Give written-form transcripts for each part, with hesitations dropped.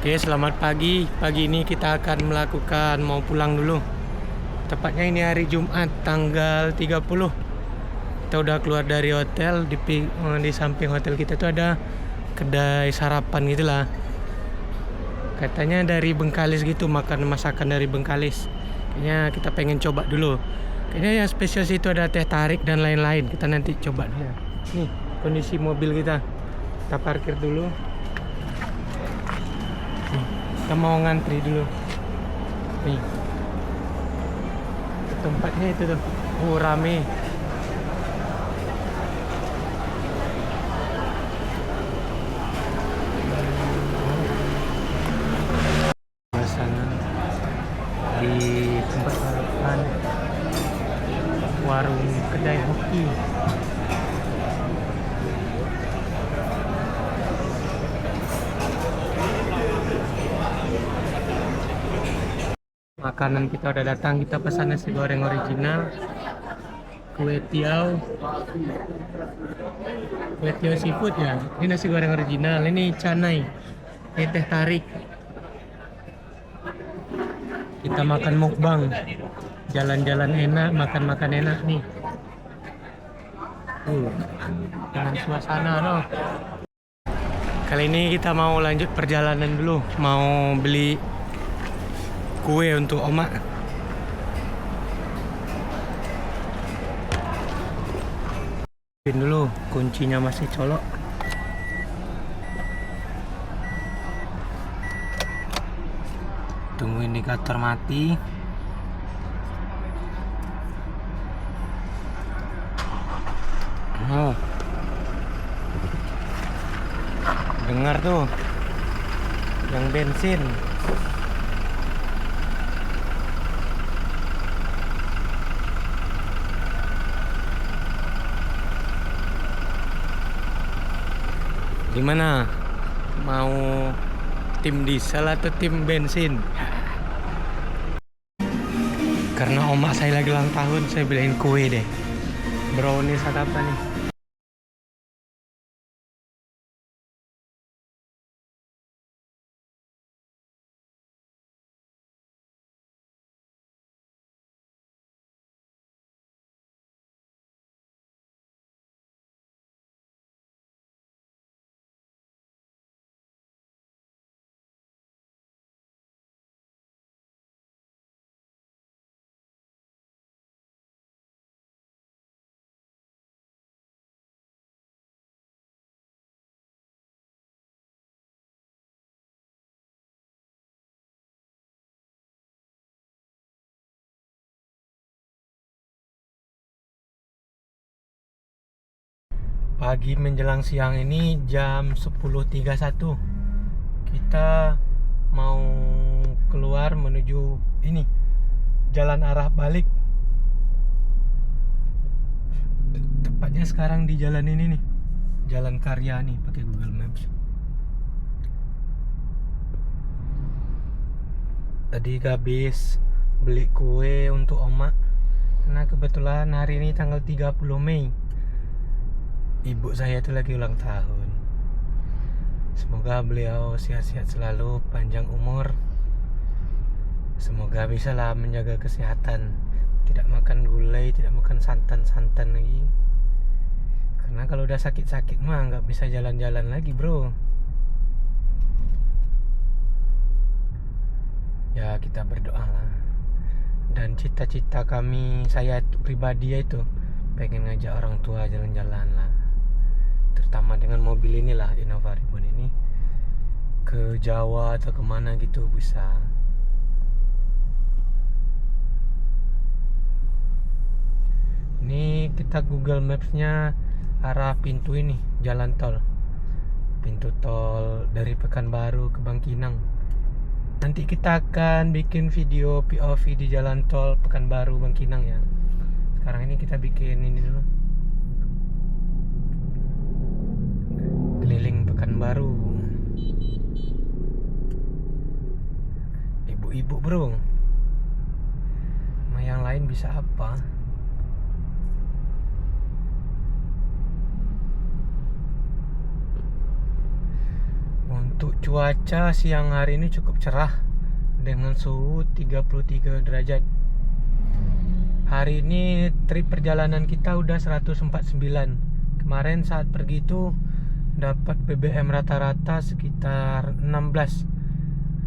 Oke, selamat pagi. Pagi ini kita akan mau pulang dulu. Tepatnya ini hari Jumat tanggal 30. Kita udah keluar dari hotel. Di samping hotel kita tuh ada kedai sarapan gitulah. Katanya dari Bengkalis gitu, masakan dari Bengkalis. Kayaknya kita pengen coba dulu. Kayaknya yang spesial situ ada teh tarik dan lain-lain. Kita nanti coba dulu. Nih kondisi mobil kita. Kita parkir dulu. Kita mau ngantri dulu. Nih tempatnya itu tuh, rame. Suasana di tempat sarapan warung kedai hoki. Makanan kita udah datang, kita pesan nasi goreng original, kue tiaw seafood ya. Ini nasi goreng original, ini canai, ini teh tarik. Kita makan mukbang, jalan-jalan enak, makan enak nih. Dengan suasana no. Kali ini kita mau lanjut perjalanan dulu, mau beli kue untuk Oma. Dulu kuncinya masih colok. Tunggu indikator mati. Oh, dengar tuh yang bensin. Gimana? Mau tim diesel atau tim bensin? Karena oma saya lagi ulang tahun, saya beliin kue deh. Brownies atau apa nih? Pagi menjelang siang ini jam 10.31. Kita mau keluar menuju ini jalan arah balik. Tepatnya sekarang di jalan ini nih, Jalan Karya nih, pakai Google Maps. Tadi habis beli kue untuk Oma karena kebetulan hari ini tanggal 30 Mei. Ibu saya itu lagi ulang tahun. Semoga beliau sehat-sehat selalu, panjang umur. Semoga bisa lah menjaga kesehatan, tidak makan gulai, tidak makan santan-santan lagi. Karena kalau udah sakit-sakit mah nggak bisa jalan-jalan lagi, bro. Ya kita berdoa lah. Dan cita-cita kami, saya pribadi itu pengen ngajak orang tua jalan-jalan lah, terutama dengan mobil inilah, Innova Reborn ini, ke Jawa atau kemana gitu bisa. Ini kita Google Maps-nya arah pintu ini, jalan tol, pintu tol dari Pekanbaru ke Bangkinang. Nanti kita akan bikin video POV di jalan tol Pekanbaru Bangkinang ya. Sekarang ini kita bikin ini dulu, keliling Pekanbaru. Ibu-ibu, bro. Sama yang lain bisa apa? Untuk Cuaca siang hari ini cukup cerah dengan suhu 33 derajat. Hari ini trip perjalanan kita udah 149. Kemarin saat pergi itu dapat BBM rata-rata sekitar 16,2,3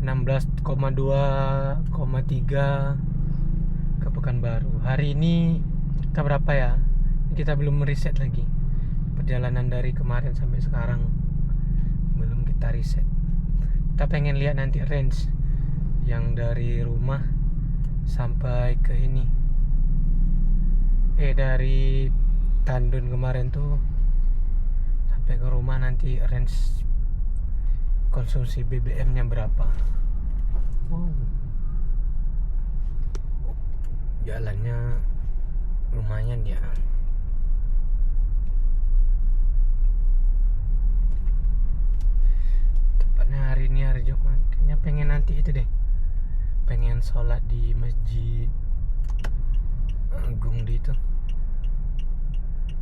ke Pekanbaru. Hari ini kita berapa ya? Kita belum meriset lagi perjalanan dari kemarin sampai sekarang, belum kita riset. Kita pengen lihat nanti range yang dari rumah sampai ke ini, dari Tandun kemarin tuh sampai ke rumah, nanti range konsumsi BBM-nya berapa. Wow, jalannya lumayan ya. Tepatnya hari ini hari Jumat, kayaknya pengen nanti itu deh, pengen sholat di Masjid Agung di itu,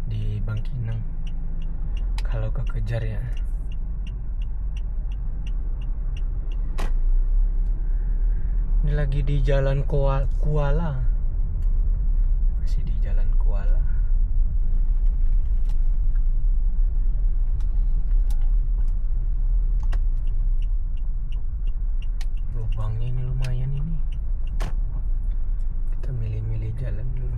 di Bangkinang, kalau kekejar ya. Ini lagi di Jalan Kuala, masih di Jalan Kuala. Lubangnya ini lumayan ini. Kita milih-milih jalan dulu.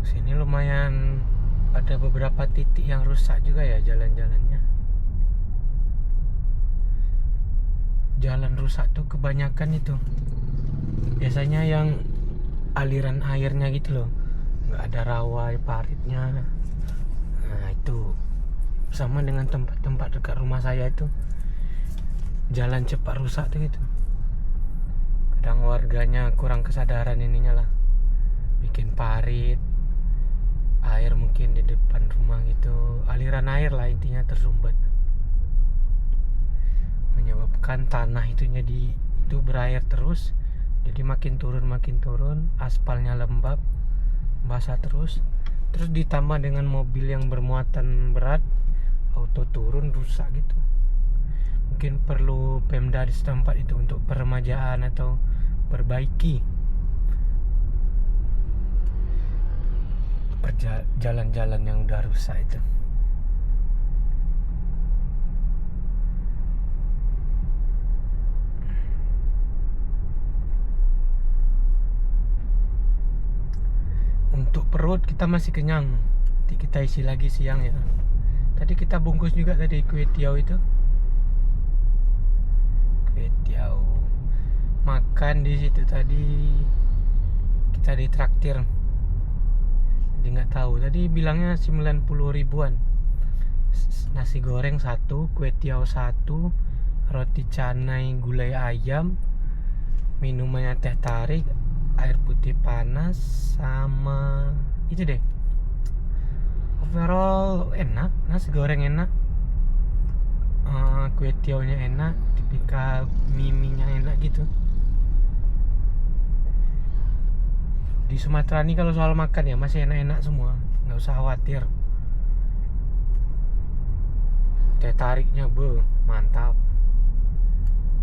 Sini lumayan ada beberapa titik yang rusak juga ya jalan-jalannya. Jalan rusak tuh kebanyakan itu biasanya yang aliran airnya gitu loh, nggak ada rawa paritnya. Nah itu sama dengan tempat-tempat dekat rumah saya itu, jalan cepat rusak tuh gitu. Kadang warganya kurang kesadaran ininya lah, bikin parit, air mungkin di depan rumah gitu, aliran air lah intinya tersumbat, menyebabkan tanah itunya itu berair terus, jadi makin turun aspalnya lembab, basah terus ditambah dengan mobil yang bermuatan berat, auto turun rusak gitu. Mungkin perlu Pemda di setempat itu untuk peremajaan atau perbaiki jalan-jalan yang udah rusak itu. Untuk perut kita masih kenyang, nanti kita isi lagi siang ya. Tadi kita bungkus juga tadi kue tiaw itu, kue tiaw makan di situ tadi. Kita ditraktir, jadi nggak tahu tadi bilangnya 90 ribuan. Nasi goreng 1, kue tiaw 1, roti canai gulai ayam, minumannya teh tarik, air putih panas, sama itu deh. Overall enak, nasi goreng enak, kue tiawnya enak, tipikal mie-nya enak gitu. Di Sumatera ini kalau soal makan ya masih enak-enak semua, nggak usah khawatir. Teh tariknya mantap,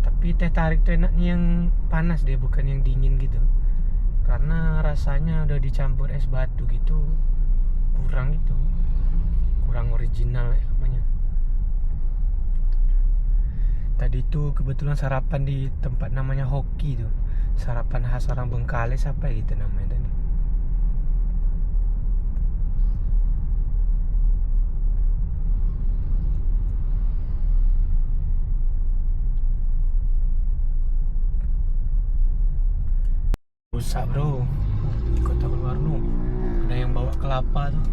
tapi teh tarik tuh enaknya yang panas deh, bukan yang dingin gitu, karena rasanya udah dicampur es batu gitu, kurang original ya namanya. Tadi tuh kebetulan sarapan di tempat namanya Hoki tuh, sarapan khas orang Bengkalis apa gitu namanya tadi. Rusak bro, di Kota Pekanbaru ada yang bawa kelapa tuh,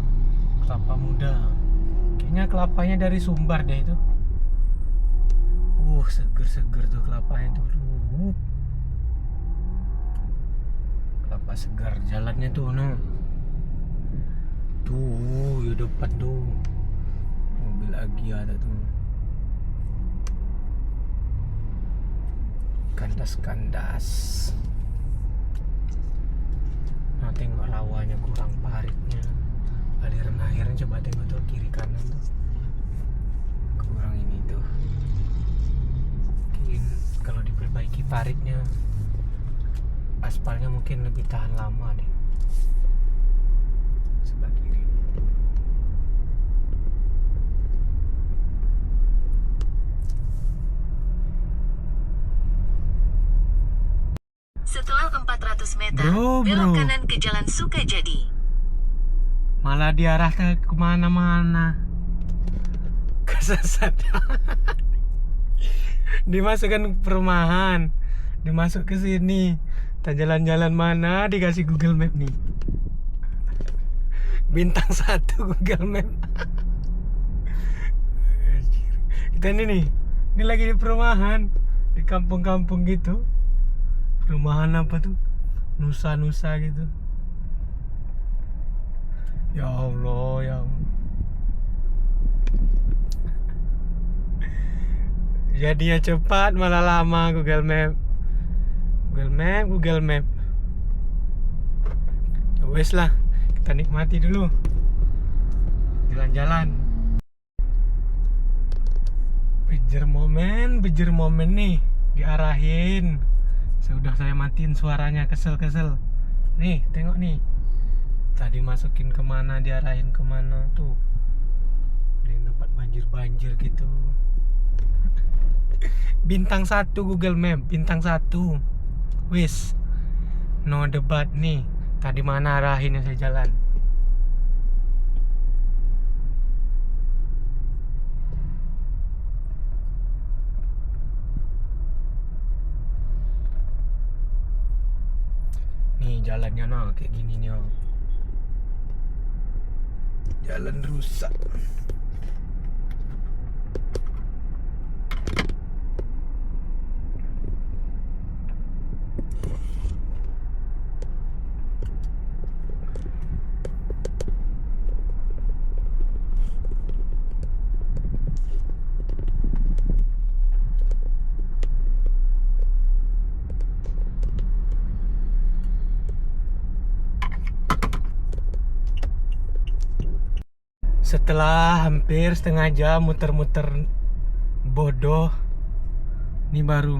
kelapa muda, kayaknya kelapanya dari Sumbar deh itu. Seger tuh kelapanya tuh. Kelapa segar, jalannya tuh depan tuh mobil Agia ada tuh, kandas-kandas. Nah, tengok rawanya kurang paritnya, aliran airnya coba tengok tuh kiri kanan tuh kurang ini tuh. Mungkin kalau diperbaiki paritnya, aspalnya mungkin lebih tahan lama deh. Sebelah kiri. Setelah 400 meter, Bro. belok kanan ke Jalan Sukajadi. Malah diarahkan kemana-mana, kesesat. Dimasukkan perumahan, dimasuk ke sini, tak jalan-jalan mana dikasih Google Map nih, bintang 1 Google Map. Kita ini lagi di perumahan, di kampung-kampung gitu. Perumahan apa tuh, nusa-nusa gitu. Ya Allah, ya Allah. Jadinya cepat malah lama. Google Map. Ya wes lah, kita nikmati dulu jalan-jalan. Bejer momen nih, diarahin. Sudah saya matiin suaranya, kesel. Nih, tengok nih. Tadi masukin kemana, diarahin kemana tuh. Di tempat banjir gitu. Bintang 1 Google Map, bintang 1. Wis, no debat nih. Tadi mana arahinnya saya jalan. Nih jalannya nah kayak gini nih. Jalan rusak. Setelah hampir setengah jam muter-muter bodoh, ini baru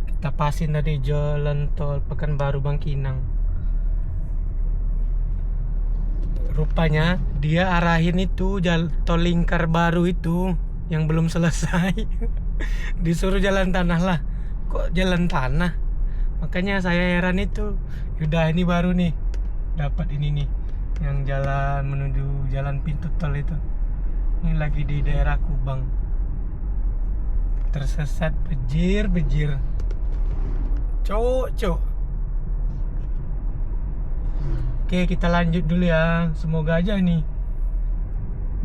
kita pasin tadi jalan tol Pekanbaru Bangkinang. Rupanya dia arahin itu tol lingkar baru itu yang belum selesai. Disuruh jalan tanah lah. Kok jalan tanah? Makanya saya heran itu. Udah ini baru nih, dapat ini nih, yang jalan menuju jalan pintu tol itu. Ini lagi di daerah Kubang. Tersesat bejir. Cok. Oke, kita lanjut dulu ya. Semoga aja nih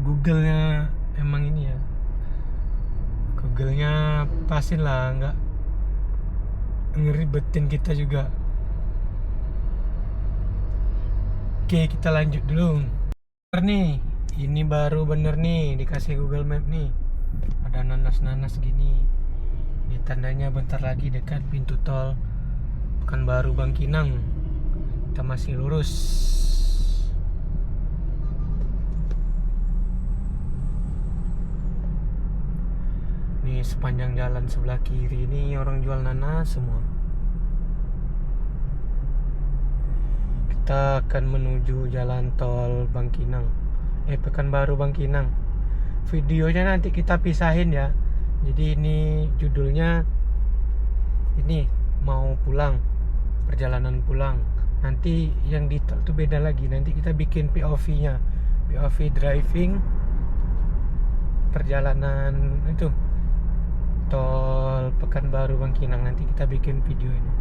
Google-nya emang ini ya. Google-nya pasin lah, nggak ngeribetin kita juga. Oke, kita lanjut dulu. Bener nih, ini baru bener nih dikasih Google Map nih. Ada nanas gini. Ini tandanya bentar lagi dekat pintu tol Pekanbaru Bangkinang. Kita masih lurus. Nih sepanjang jalan sebelah kiri ini orang jual nanas semua. Kita akan menuju jalan tol Pekanbaru Bangkinang. Videonya nanti kita pisahin ya. Jadi ini judulnya ini mau pulang, perjalanan pulang. Nanti yang di tol itu beda lagi. Nanti kita bikin POV-nya, POV driving perjalanan itu tol Pekanbaru Bangkinang. Nanti kita bikin video ini.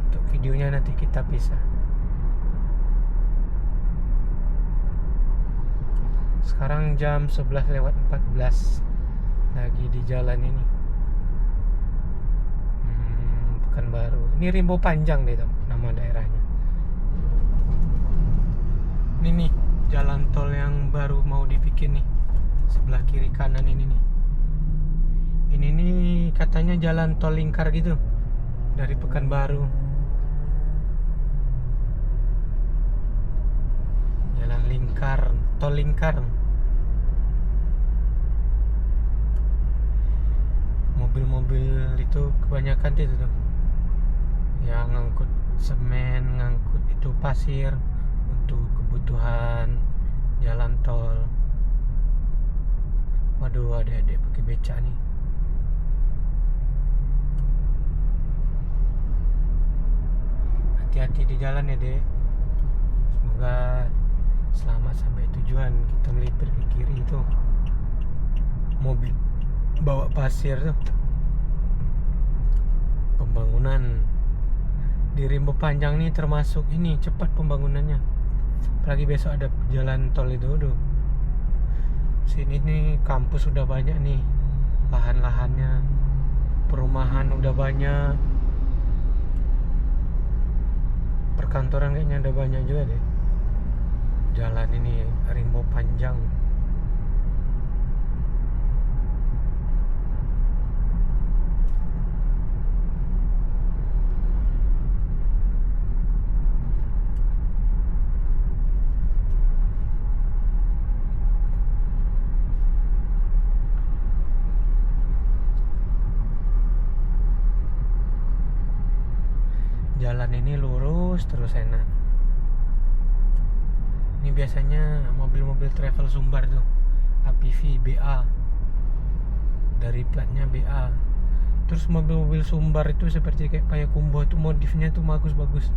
Untuk videonya nanti kita pisah. Sekarang jam 11:14 lagi di jalan ini. Pekanbaru. Ini Rimbo Panjang deh nama daerahnya. Ini nih jalan tol yang baru mau dibikin nih, sebelah kiri kanan ini nih. Ini nih katanya jalan tol lingkar gitu dari Pekanbaru. Jalan lingkar, tol lingkar. Mobil-mobil itu kebanyakan itu tuh yang ngangkut semen, ngangkut itu pasir untuk kebutuhan jalan tol. Waduh, adik-adik pakai becak nih. Hati-hati di jalan ya, Dek. Semoga selamat sampai tujuan. Kita melipir ke kiri itu mobil bawa pasir tuh. Pembangunan di Rimbo Panjang nih termasuk ini cepat pembangunannya. Apalagi besok ada jalan tol itu tuh. Sini nih kampus udah banyak nih, lahan-lahannya, perumahan udah banyak, perkantoran kayaknya ada banyak juga deh. Jalan ini Rimbo Panjang. Jalan ini lurus terus enak. Ini biasanya mobil-mobil travel Sumbar tuh, APV BA, dari platnya BA. Terus mobil-mobil Sumbar itu seperti kayak Payakumbuh tuh modifnya tuh bagus-bagus.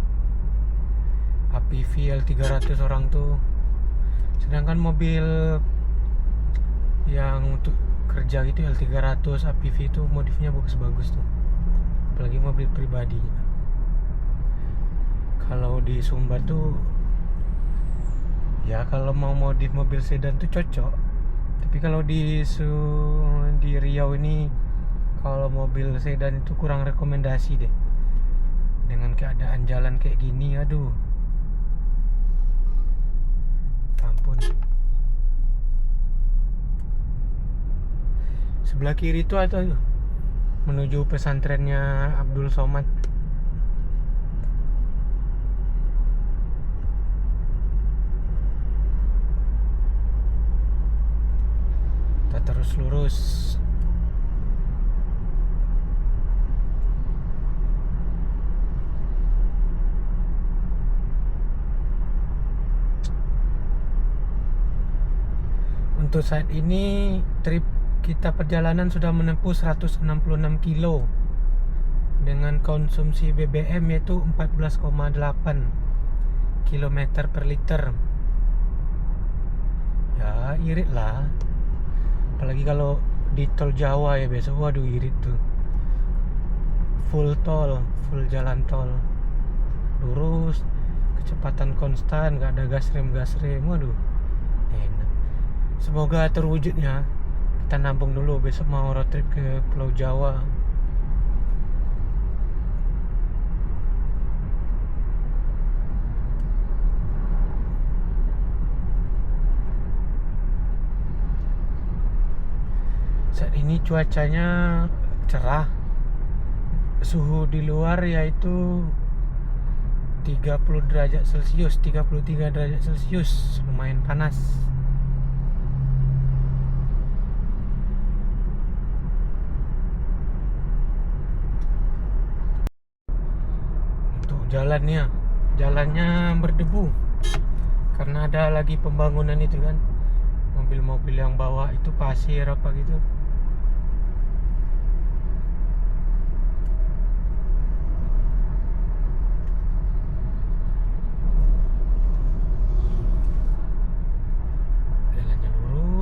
APV L300 orang tuh. Sedangkan mobil yang untuk kerja gitu L300 APV itu modifnya bagus-bagus tuh. Apalagi mobil pribadinya. Kalau di Sumbar tuh ya kalau mau modif mobil sedan tuh cocok. Tapi kalau di Riau ini kalau mobil sedan itu kurang rekomendasi deh. Dengan keadaan jalan kayak gini, aduh. Ampun. Sebelah kiri itu ada menuju pesantrennya Abdul Somad. Terus lurus. Untuk saat ini trip kita perjalanan sudah menempuh 166 kilo dengan konsumsi BBM yaitu 14,8 km per liter. Ya irit lah. Apalagi kalau di tol Jawa ya besok, waduh irit tuh. Full tol, full jalan tol, lurus, kecepatan konstan, gak ada gas rem, waduh enak. Semoga terwujudnya. Kita nabung dulu, besok mau road trip ke Pulau Jawa. Saat ini cuacanya cerah. Suhu di luar yaitu 30 derajat Celcius, 33 derajat Celcius, lumayan panas. Untuk jalannya berdebu karena ada lagi pembangunan itu kan. Mobil-mobil yang bawa itu pasir apa gitu.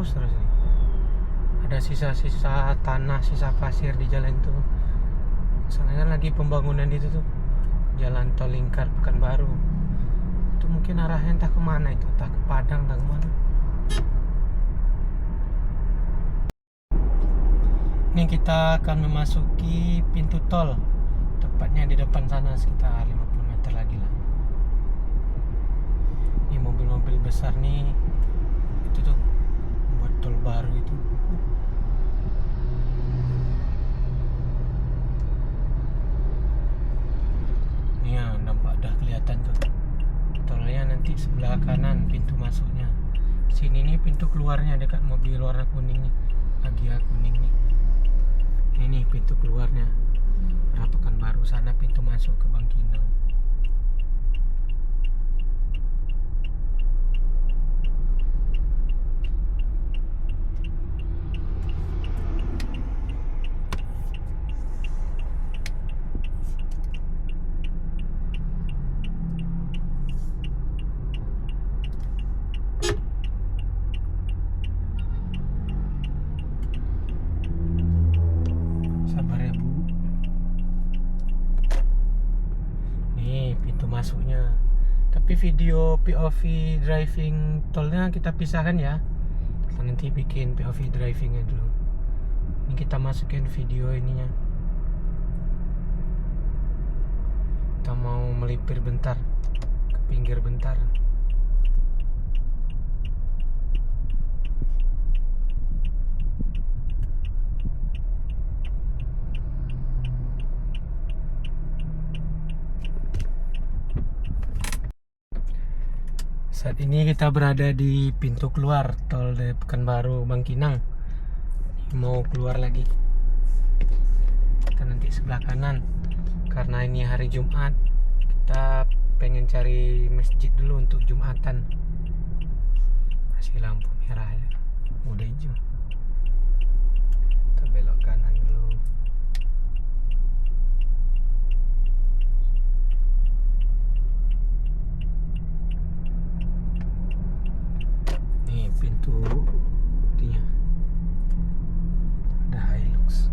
Terus nih ada sisa-sisa tanah, sisa pasir di jalan itu. Soalnya kan lagi pembangunan itu tuh, jalan tol lingkar Pekanbaru. Itu mungkin arahnya entah kemana itu, entah ke Padang, entah kemana. Ini kita akan memasuki pintu tol, tepatnya di depan sana sekitar 50 meter lagi lah. Ini mobil-mobil besar nih, itu tuh Pekanbaru itu. Nih ya, nampak dah kelihatan tuh. Tolnya nanti sebelah kanan pintu masuknya. Sini nih pintu keluarnya dekat mobil warna kuning nih. Agia kuning nih. Ini pintu keluarnya. Nah, Pekanbaru sana pintu masuk ke Bangkinang. Sabar ya Bu. Nih pintu masuknya. Tapi video POV driving tolnya kita pisahkan ya. Kita nanti bikin POV drivingnya dulu. Ini kita masukin video ininya. Kita mau melipir bentar, ke pinggir bentar. Saat ini kita berada di pintu keluar tol dari Pekanbaru Bangkinang. Mau keluar lagi. Kita nanti sebelah kanan. Karena ini hari Jumat, kita pengen cari masjid dulu untuk Jumatan. Masih lampu merah ya. Udah hijau. Kita belok kanan dulu. Nih pintu dia. Ada Hilux.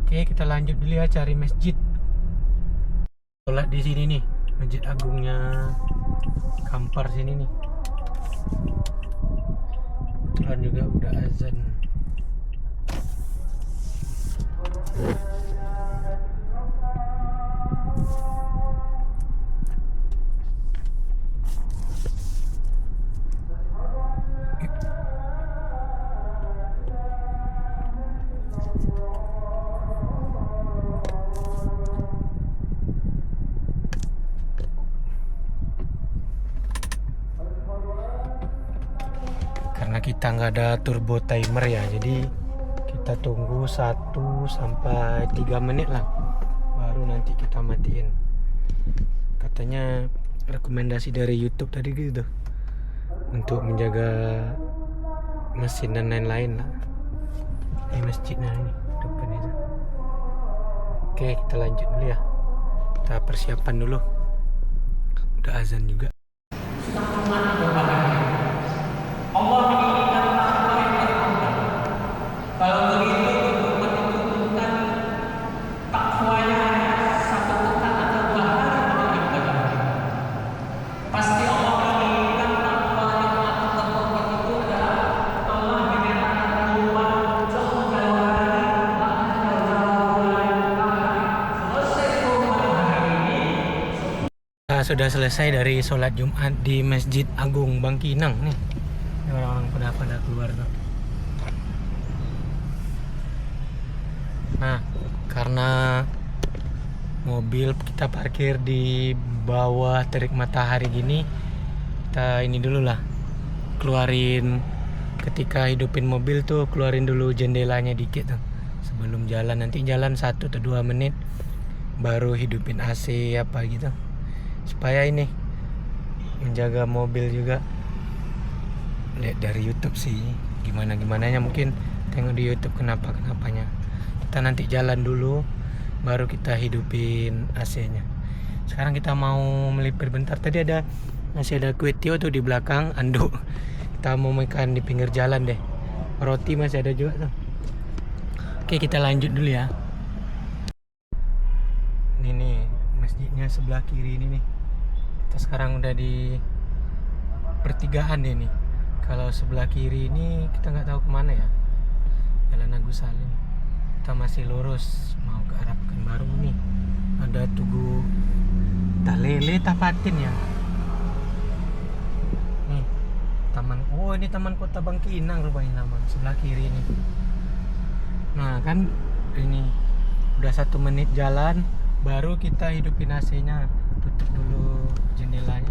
Oke, kita lanjut dulu ya cari masjid. Sholat di sini nih, Masjid Agungnya Kampar sini nih. Kebetulan juga udah azan. Karena kita nggak ada turbo timer ya, jadi kita tunggu 1 sampai 3 menit lah, baru nanti kita matiin. Katanya rekomendasi dari YouTube tadi gitu, untuk menjaga mesin dan lain-lain lah. Ini masjidnya ini depan itu. Oke, kita lanjut dulu ya. Kita persiapan dulu. Udah azan juga. Sudah selesai dari sholat Jumat di Masjid Agung Bangkinang nih. Ini orang-orang pada keluar tuh. Nah, karena mobil kita parkir di bawah terik matahari gini, kita ini dulu lah, keluarin, ketika hidupin mobil tuh keluarin dulu jendelanya dikit tuh sebelum jalan. Nanti jalan 1 atau 2 menit baru hidupin AC apa gitu, supaya ini menjaga mobil juga. Lihat dari YouTube sih gimana-gimananya, mungkin tengok di YouTube kenapa-kenapanya. Kita nanti jalan dulu baru kita hidupin AC-nya. Sekarang kita mau melipir bentar. Tadi masih ada kue tio tuh di belakang anduk. Kita mau makan di pinggir jalan deh. Roti masih ada juga tuh. Oke, kita lanjut dulu ya. Ini nih masjidnya sebelah kiri ini nih. Kita sekarang udah di pertigaan deh nih. Kalau sebelah kiri ini kita nggak tahu kemana ya, Jalan Agus Salim. Kita masih lurus mau ke arah Pekanbaru nih. Ada Tugu Talele Tapatin ya. Nih kita Taman, oh ini Taman Kota Bangkinang rupanya nama, sebelah kiri ini. Nah kan ini udah 1 menit jalan, baru kita hidupin AC-nya. Tutup dulu jendelanya,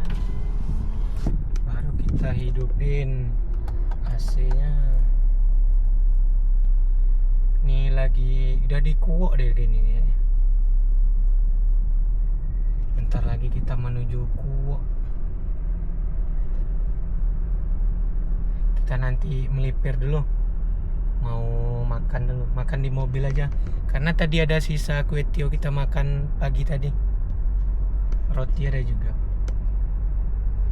baru kita hidupin AC-nya. Nih lagi udah dikuok deh gini ya. Bentar lagi kita menuju Kuok. Kita nanti melipir dulu, mau makan dulu, makan di mobil aja karena tadi ada sisa kue tio kita makan pagi tadi, roti ada juga.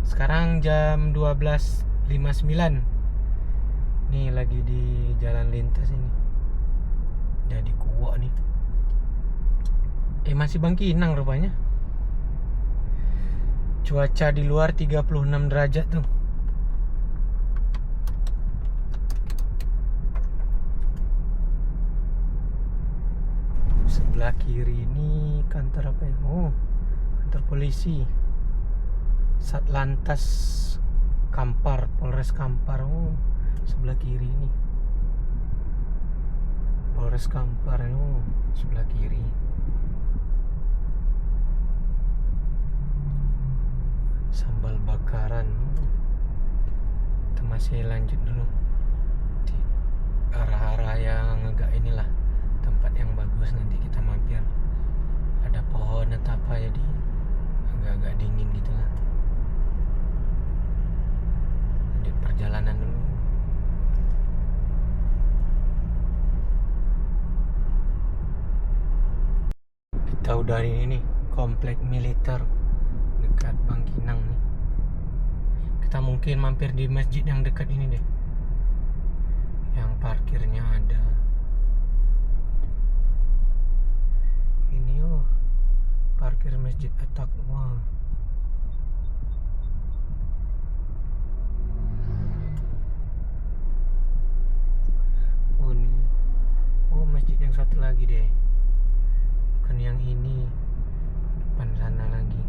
Sekarang jam 12.59 nih, lagi di jalan lintas ini, jadi Kuok nih. Masih Bangkinang rupanya. Cuaca di luar 36 derajat tuh. Sebelah kiri ini kantor apa ya? Oh, kantor polisi. Satlantas Kampar, Polres Kampar. Oh, sebelah kiri ini. Polres Kampar. Oh, sebelah kiri. Sambal bakaran. Kita masih lanjut dulu di arah-arah yang agak inilah, tempat yang bagus, nanti kita mampir. Ada pohon atau apa, jadi agak-agak dingin gitu lah. Lanjut perjalanan dulu. Kita udah di ini, komplek militer dekat Bangkinang nih. Kita mungkin mampir di masjid yang dekat ini deh, yang parkirnya ada. Ini parkir Masjid At-Taqwa. Oh ini, masjid yang satu lagi deh, bukan yang ini, depan sana lagi.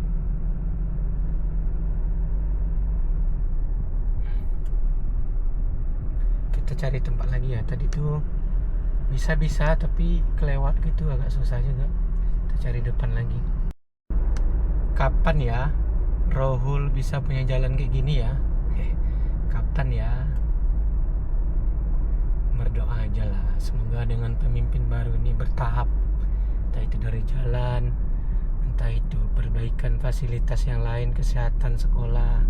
Kita cari tempat lagi ya. Tadi tuh bisa tapi kelewat gitu, agak susah juga. Kita cari depan lagi. Kapan ya Rohul bisa punya jalan kayak gini ya? Kapan ya? Berdoa aja lah, semoga dengan pemimpin baru ini bertahap, entah itu dari jalan, entah itu perbaikan fasilitas yang lain, kesehatan, sekolah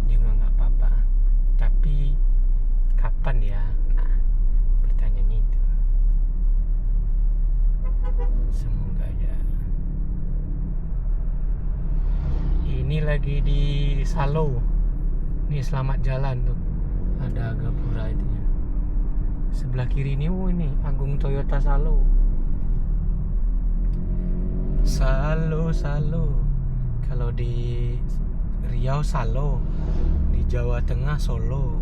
juga nggak apa-apa. Tapi kapan ya? Nah, pertanyaannya itu. Semoga aja. Ini lagi di Salo. Ini selamat jalan tuh. Ada Gapura itunya. Sebelah kiri ini, ini Agung Toyota Salo. Salo. Kalau di Riau Salo, di Jawa Tengah Solo.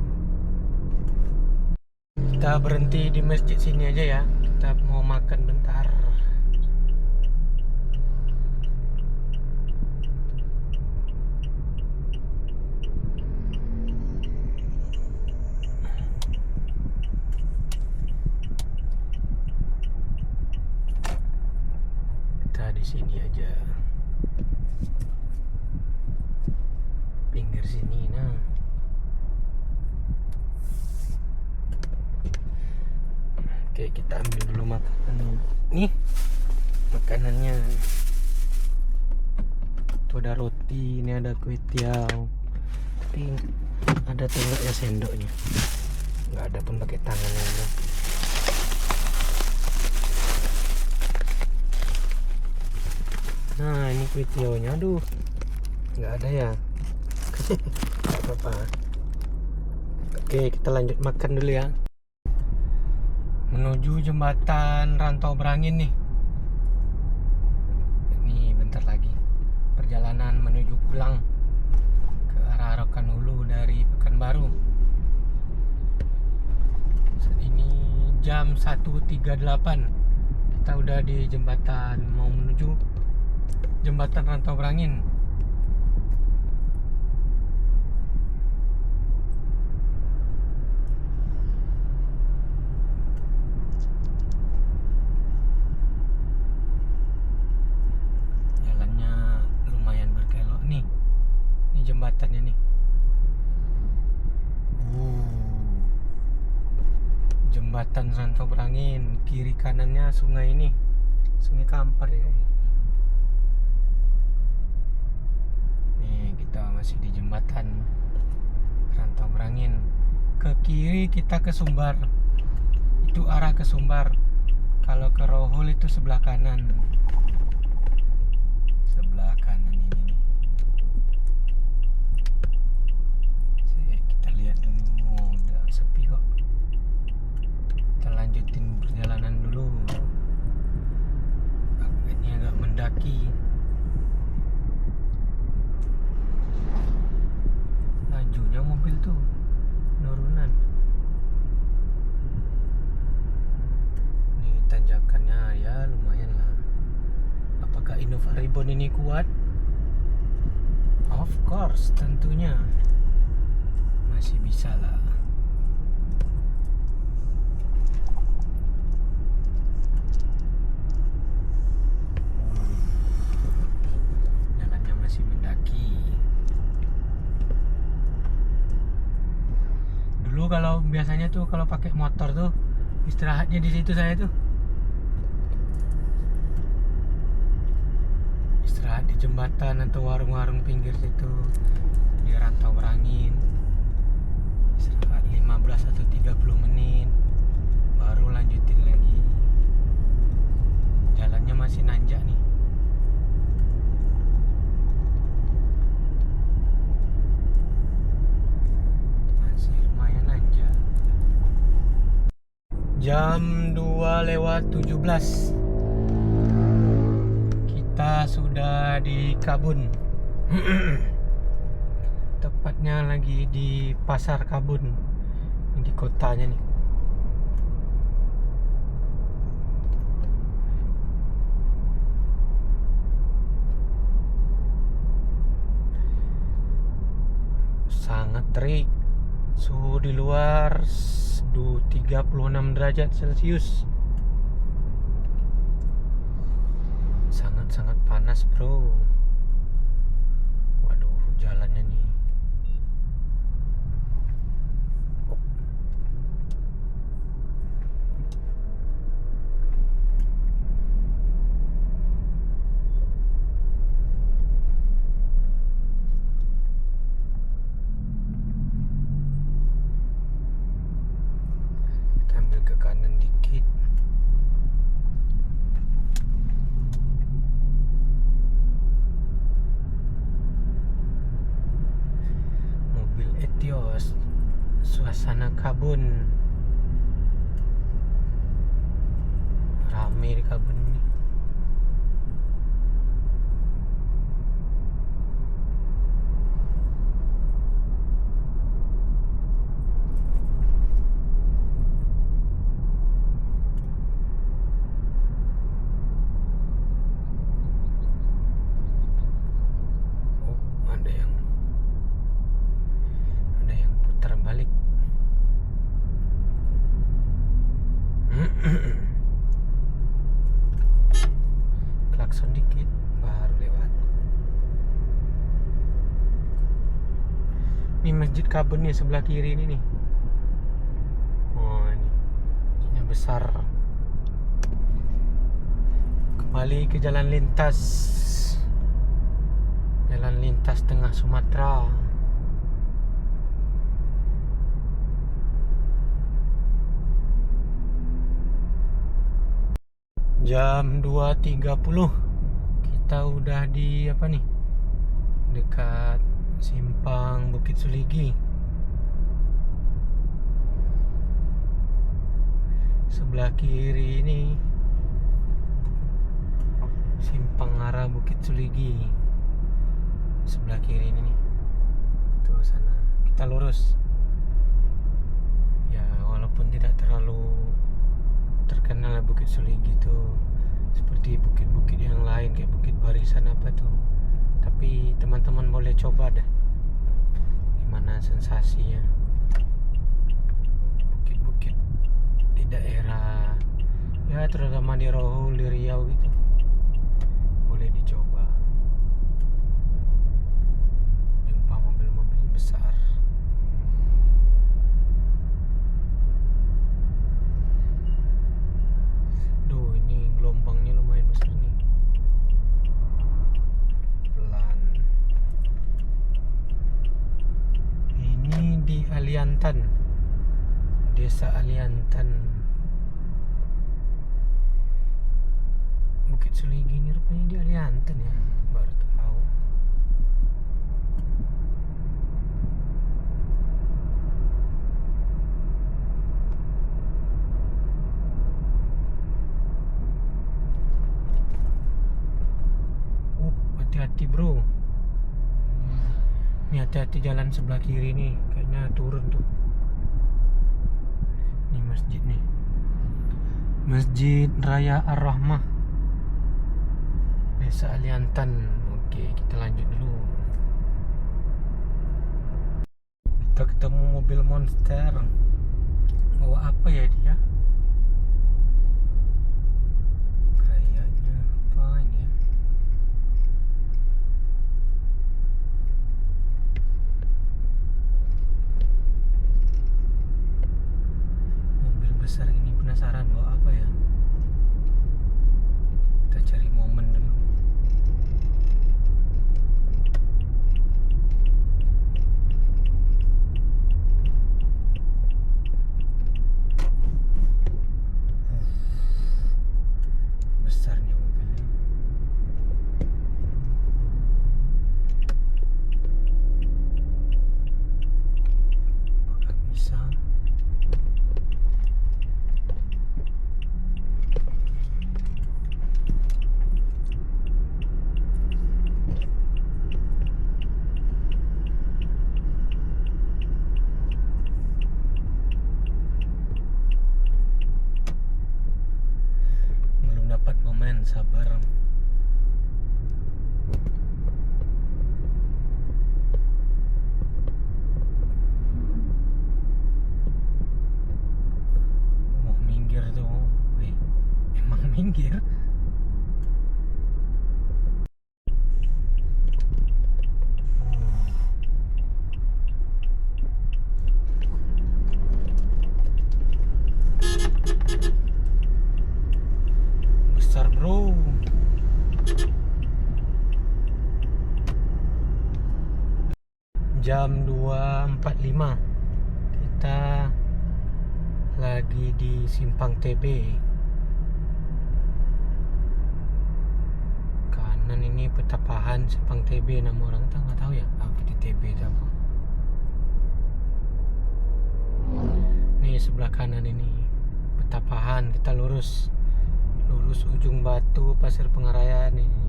Kita berhenti di masjid sini aja ya. Kita mau makan bentar. Kita di sini aja. Pinggir sini nah. Oke, kita ambil dulu makanannya. Nih, makanannya. Tuh ada roti, ini ada kue tiaw. Tapi ada tuh enggak ya sendoknya? Enggak ada, pun pakai tangan aja. Nah, ini kue tiawnya, aduh. Enggak ada ya. Enggak apa-apa. Oke, kita lanjut makan dulu ya. Menuju jembatan Rantau Berangin nih. Ini bentar lagi perjalanan menuju pulang ke arah Rokan Hulu dari Pekanbaru. Saat ini jam 1.38. Kita udah di jembatan, mau menuju jembatan Rantau Berangin. Jembatan Rantau Berangin, kiri kanannya sungai ini, Sungai Kampar ya. Nih kita masih di jembatan Rantau Berangin. Ke kiri kita ke Sumbar, itu arah ke Sumbar. Kalau ke Rohul itu sebelah kanan. Sebelah kanan ini nih. Kita lihat dulu, udah sepi kok. Kita lanjutin perjalanan dulu. Ini agak mendaki. Lajunya mobil tuh nurunan. Ini tanjakannya ya lumayan lah. Apakah Innova Reborn ini kuat? Of course, tentunya masih bisa lah. Jalannya masih mendaki. Dulu kalau biasanya tuh kalau pakai motor tuh istirahatnya di situ saya tuh. Istirahat di jembatan atau warung-warung pinggir situ di Rantau Berangin. Istirahat 15 atau 30 menit baru lanjutin lagi. Jalannya masih nanjak nih. Masih lumayan nanjak. Jam 2:17 kita sudah di Kabun. Tepatnya lagi di Pasar Kabun. Ini di kotanya nih. Sangat terik. Suhu di luar 36 derajat Celcius. Sangat panas, bro. Waduh, jalannya nih. Kita ambil ke kanan dikit. Etios, suasana Kabun, rame di Kabun ini. Klakson dikit baru lewat. Ini Masjid Kabun nih sebelah kiri ini nih. Oh, ini besar. Kembali ke jalan lintas. Jalan lintas tengah Sumatera. Jam 2:30 kita udah di apa nih? Dekat simpang Bukit Suligi. Sebelah kiri ini simpang arah Bukit Suligi. Sebelah kiri ini nih. Tuh sana. Kita lurus. Ya, walaupun tidak terlalu terkenal Bukit Suligi itu seperti bukit-bukit yang lain kayak Bukit Barisan apa tuh, tapi teman-teman boleh coba deh gimana sensasinya bukit-bukit di daerah ya terutama di Rohul, di Riau gitu, boleh dicoba. Jumpa mobil-mobil besar. Aliantan. Desa Aliantan. Bukit Seligi ini rupanya di Aliantan ya. Baru tahu. Hati-hati bro. Ini hati-hati jalan sebelah kiri nih, kayaknya turun tuh. Ini masjid nih. Masjid Raya Ar-Rahmah, Desa Aliantan. Oke, kita lanjut dulu. Kita ketemu mobil monster. Bawa apa ya dia? Kayaknya apa ini ya? Mobil besar ini, penasaran bawa apa ya? Kita cari momen dulu. Besarnya mobilnya. Apakah bisa? Belum dapat momen, sabar. Mau minggir tuh. Wih, emang minggir? Besar bro. Jam 2.45. Kita lagi di Simpang TB. Kanan ini Petapahan Simpang TB, nama orang tak nggak tahu ya apa di TB itu apa. Nih sebelah kanan ini Petapahan, kita lurus ujung Batu Pasir Pengarayaan ini.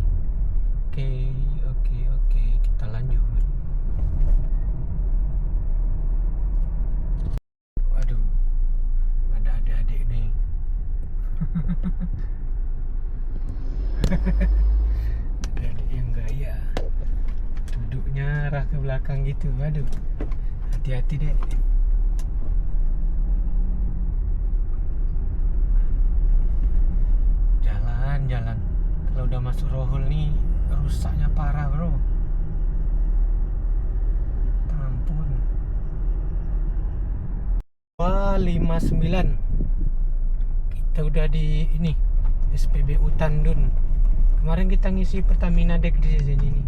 Oke, kita lanjut. Waduh, ada adik-adik nih. Adik-adik yang gaya, duduknya arah ke belakang gitu. Waduh, hati-hati deh. Jalan kalau udah masuk Rohol nih rusaknya parah bro. Ampun. 259. Kita udah di ini SPBU Tandun. Kemarin kita ngisi Pertamina Deck di sini nih.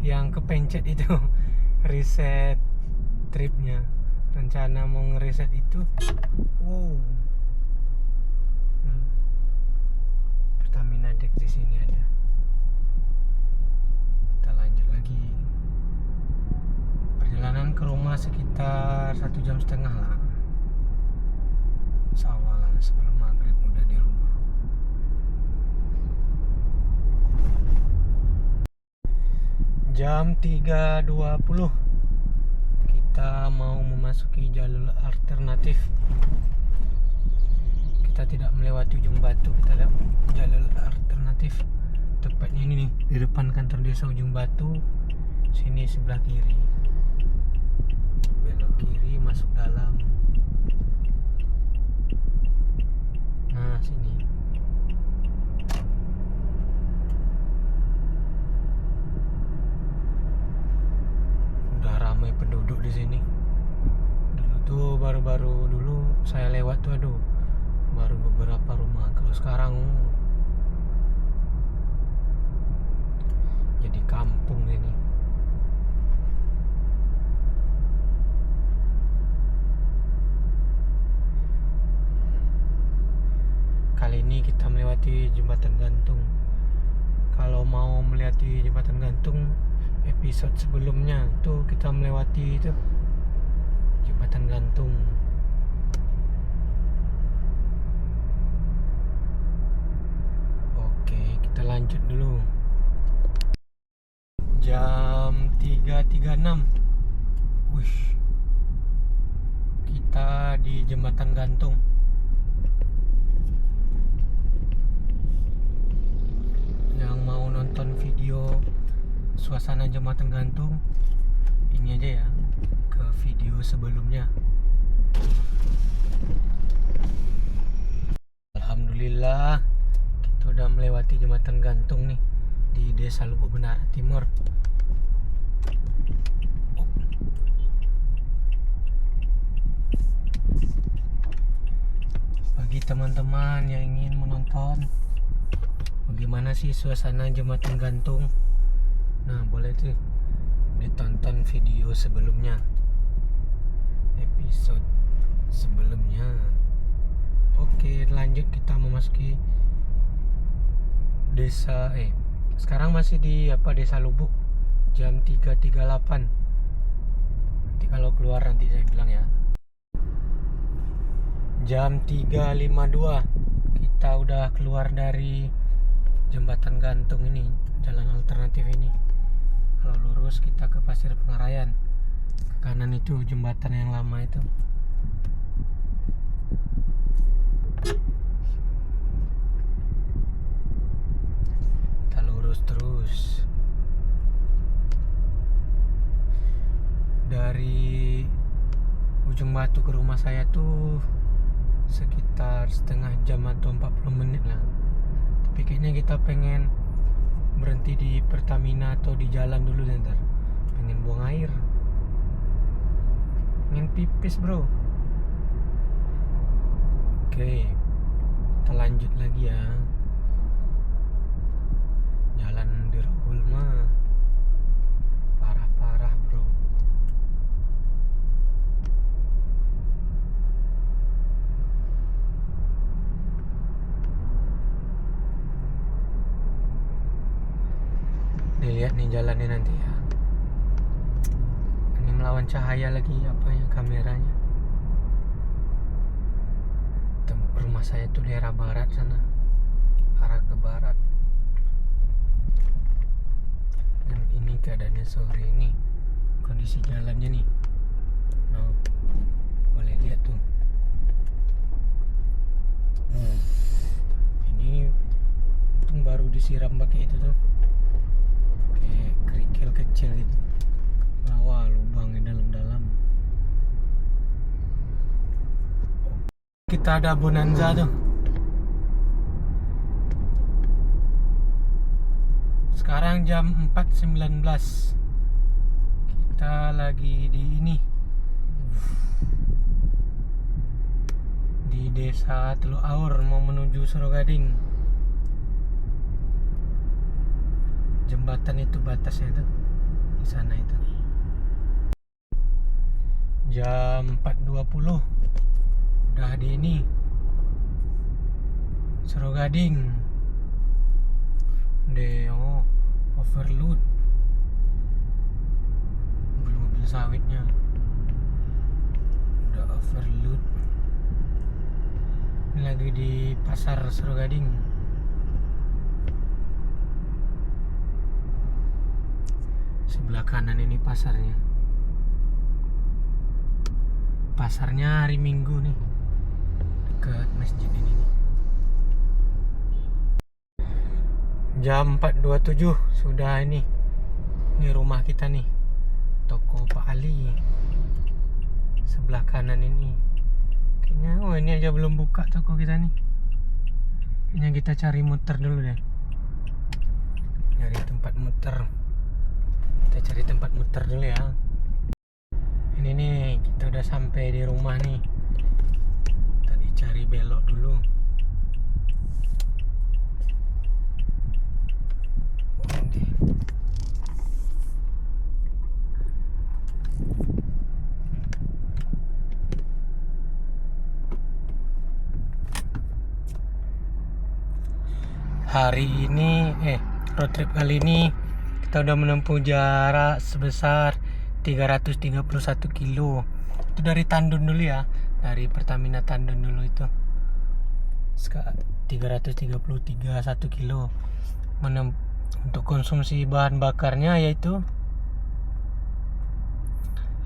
Yang kepencet itu reset tripnya. Rencana mau ngereset itu. Wow. Pertamina Deck di sini ada. Kita lanjut lagi. Perjalanan ke rumah sekitar 1,5 jam lah. Insya-Allah lah, sebelum maghrib udah di rumah. Jam 3.20. Kita mau memasuki jalur alternatif. Kita tidak melewati ujung Batu, kita lihat jalur alternatif. Tepatnya ini nih, di depan kantor desa ujung Batu. Sini sebelah kiri. Belok kiri masuk dalam. Nah, sini. Udah ramai penduduk di sini. Dulu tuh baru-baru dulu saya lewat tuh aduh, baru beberapa rumah. Kalau sekarang jadi kampung ini. ini kita melewati jembatan gantung. Kalau mau melewati jembatan gantung, episode sebelumnya itu kita melewati itu jembatan gantung. Oke, kita lanjut dulu. Jam 3.36. Wih, kita di jembatan gantung. Yang mau nonton video suasana jembatan gantung, ini aja ya, ke video sebelumnya. Alhamdulillah, kita udah melewati jembatan gantung nih di Desa Lubuk Benara Timur. Bagi teman-teman yang ingin menonton bagaimana sih suasana jembatan gantung, nah boleh tuh ditonton video sebelumnya, episode sebelumnya. Oke, lanjut, kita memasuki desa sekarang masih di Desa Lubuk. Jam 3.38. Nanti kalau keluar nanti saya bilang ya. Jam 3.52 kita udah keluar dari jembatan gantung ini, jalan alternatif ini. Kalau lurus kita ke Pasir Pengarayan, ke kanan itu jembatan yang lama itu. Kita lurus terus. Dari ujung Batu ke rumah saya tuh sekitar setengah jam atau 40 menit lah. Tapi kayaknya kita pengen berhenti di Pertamina atau di jalan dulu deh ntar. Pengen buang air, pengen pipis bro. Oke, kita lanjut lagi ya. Jalan di Rohul mah parah-parah bro. Dilihat nih jalannya nanti ya. Ini melawan cahaya lagi kameranya. Rumah saya tuh daerah barat sana, arah ke barat. Dan ini keadaannya sore ini, kondisi jalannya nih. Nah, boleh lihat tuh. Ini untung baru disiram pakai itu tuh, pakai kerikil kecil gitu. Wah, lubangnya dalam-dalam. Kita ada bonanza tuh. Sekarang jam 4.19. Kita lagi di ini, di Desa Teluk Aur, mau menuju Surogading. Jembatan itu batasnya tuh di sana itu. Jam 4.20 udah di ini Surogading. Overload mobil sawitnya udah overload. Ini lagi di pasar Surogading. Sebelah kanan ini pasarnya. Pasarnya hari Minggu nih, dekat masjid ini nih. Jam 4.27 sudah ini rumah kita nih, toko Pak Ali sebelah kanan ini. Kayaknya ini aja belum buka toko kita nih. Kayaknya kita cari muter dulu deh, nyari tempat muter. Kita cari tempat muter dulu ya. Ini nih, kita udah sampai di rumah nih. Tadi cari belok dulu. Hari ini road trip kali ini kita udah menempuh jarak sebesar 331 kilo. Itu dari Tandun dulu ya, dari Pertamina Tandun dulu itu. 333 1 kilo. Untuk konsumsi bahan bakarnya yaitu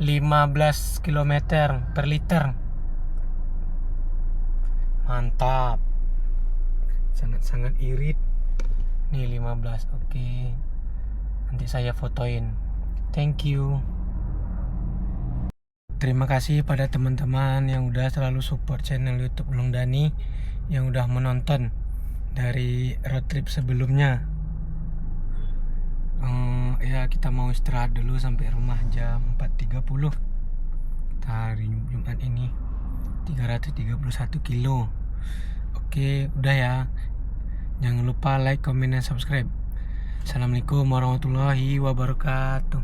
15 km per liter. Mantap. Sangat irit. Nih 15. Oke. Nanti saya fotoin. Thank you. Terima kasih pada teman-teman yang udah selalu support channel YouTube Ulung Dani, yang udah menonton dari road trip sebelumnya. Ya kita mau istirahat dulu sampai rumah jam 4.30. Hari Jumat ini 331 kilo. Oke, udah ya. Jangan lupa like, comment, dan subscribe. Assalamualaikum warahmatullahi wabarakatuh.